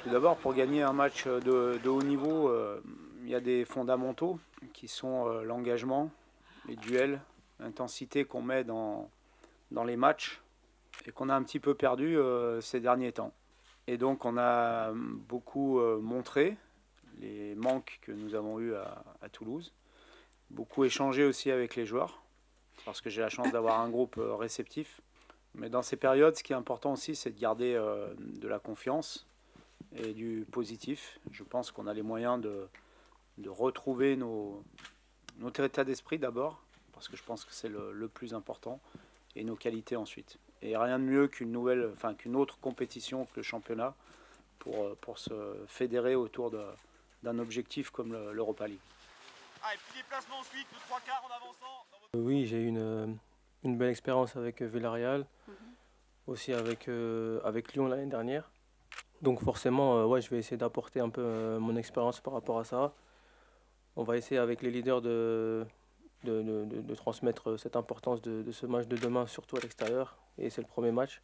Tout d'abord, pour gagner un match de haut niveau, il y a des fondamentaux qui sont l'engagement, les duels, l'intensité qu'on met dans les matchs et qu'on a un petit peu perdu ces derniers temps. Et donc on a beaucoup montré les manques que nous avons eus à Toulouse, beaucoup échangé aussi avec les joueurs, parce que j'ai la chance d'avoir un groupe réceptif. Mais dans ces périodes, ce qui est important aussi, c'est de garder de la confiance et du positif. Je pense qu'on a les moyens de retrouver notre état d'esprit d'abord, parce que je pense que c'est le plus important, et nos qualités ensuite. Et rien de mieux qu'une autre compétition que le championnat pour se fédérer autour d'un objectif comme l'Europa League. Ah, et puis les placements ensuite, le 3/4 en avançant. Oui, j'ai eu une belle expérience avec Villarreal, aussi avec Lyon l'année dernière. Donc forcément, ouais, je vais essayer d'apporter un peu mon expérience par rapport à ça. On va essayer avec les leaders de transmettre cette importance de ce match de demain, surtout à l'extérieur. Et c'est le premier match.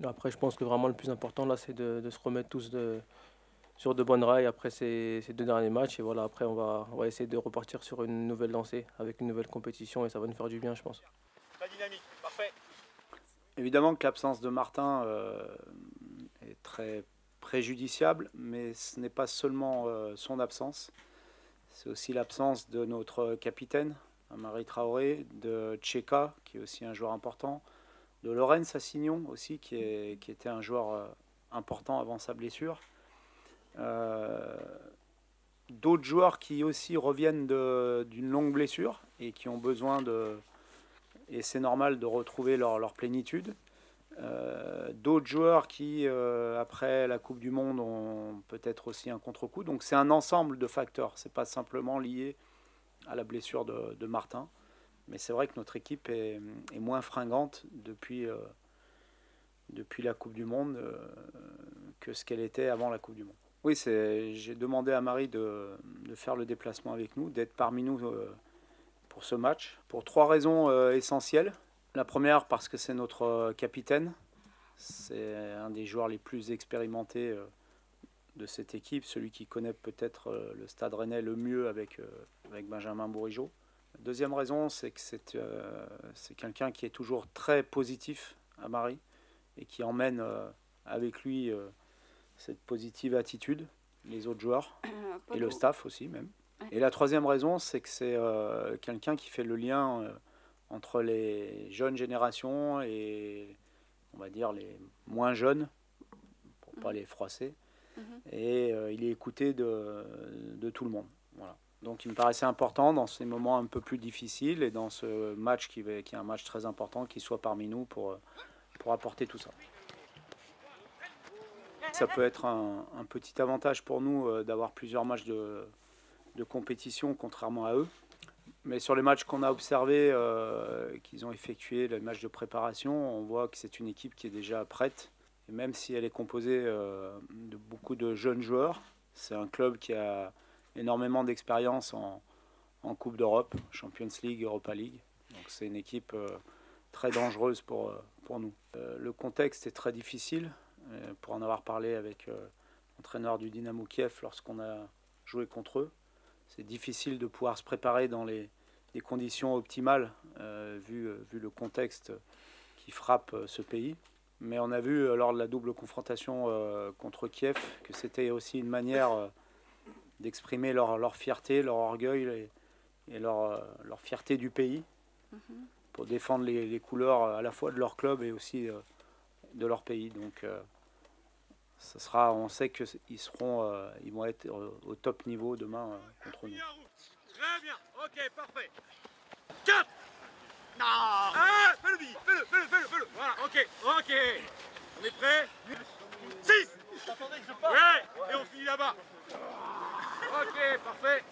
Après, je pense que vraiment le plus important là, c'est de se remettre tous sur de bonnes rails après ces 2 derniers matchs. Et voilà, après, on va essayer de repartir sur une nouvelle lancée avec une nouvelle compétition et ça va nous faire du bien, je pense. La dynamique, parfait. Évidemment que l'absence de Martin est très préjudiciable, mais ce n'est pas seulement son absence, c'est aussi l'absence de notre capitaine, Amari Traoré, de Tcheka, qui est aussi un joueur important, de Laurens Assignon aussi, qui était un joueur important avant sa blessure. D'autres joueurs qui aussi reviennent d'une longue blessure et qui ont besoin et c'est normal de retrouver leur plénitude. D'autres joueurs qui, après la Coupe du Monde, ont peut-être aussi un contre-coup. Donc c'est un ensemble de facteurs. Ce n'est pas simplement lié à la blessure de Martin. Mais c'est vrai que notre équipe est moins fringante depuis la Coupe du Monde que ce qu'elle était avant la Coupe du Monde. Oui, j'ai demandé à Marie de faire le déplacement avec nous, d'être parmi nous pour ce match, pour 3 raisons essentielles. La première, parce que c'est notre capitaine. C'est un des joueurs les plus expérimentés de cette équipe, celui qui connaît peut-être le Stade Rennais le mieux avec Benjamin Bourigeaud. La deuxième raison, c'est que c'est quelqu'un qui est toujours très positif à Marie et qui emmène avec lui cette positive attitude, les autres joueurs et le staff aussi même. Et la troisième raison, c'est que c'est quelqu'un qui fait le lien entre les jeunes générations et, on va dire, les moins jeunes, pour ne pas les froisser. Et il est écouté de tout le monde. Voilà. Donc il me paraissait important dans ces moments un peu plus difficiles et dans ce match qui est un match très important, qu'il soit parmi nous pour apporter tout ça. Ça peut être un petit avantage pour nous d'avoir plusieurs matchs de compétition, contrairement à eux. Mais sur les matchs qu'on a observés, qu'ils ont effectués, les matchs de préparation, on voit que c'est une équipe qui est déjà prête. Et même si elle est composée de beaucoup de jeunes joueurs, c'est un club qui a énormément d'expérience en Coupe d'Europe, Champions League, Europa League. Donc c'est une équipe très dangereuse pour nous. Le contexte est très difficile. Pour en avoir parlé avec l'entraîneur du Dynamo Kiev lorsqu'on a joué contre eux, c'est difficile de pouvoir se préparer dans des conditions optimales vu le contexte qui frappe ce pays. Mais on a vu lors de la double confrontation contre Kiev que c'était aussi une manière d'exprimer leur fierté, leur orgueil et leur fierté du pays pour défendre les couleurs à la fois de leur club et aussi de leur pays. Donc on sait qu'ils vont être au top niveau demain contre nous. Très bien, ok, parfait. 4. Non. Ah, fais-le, Billy, fais-le. Voilà, ok. On est prêt. 6. Ouais, et on finit là-bas. Ok, parfait.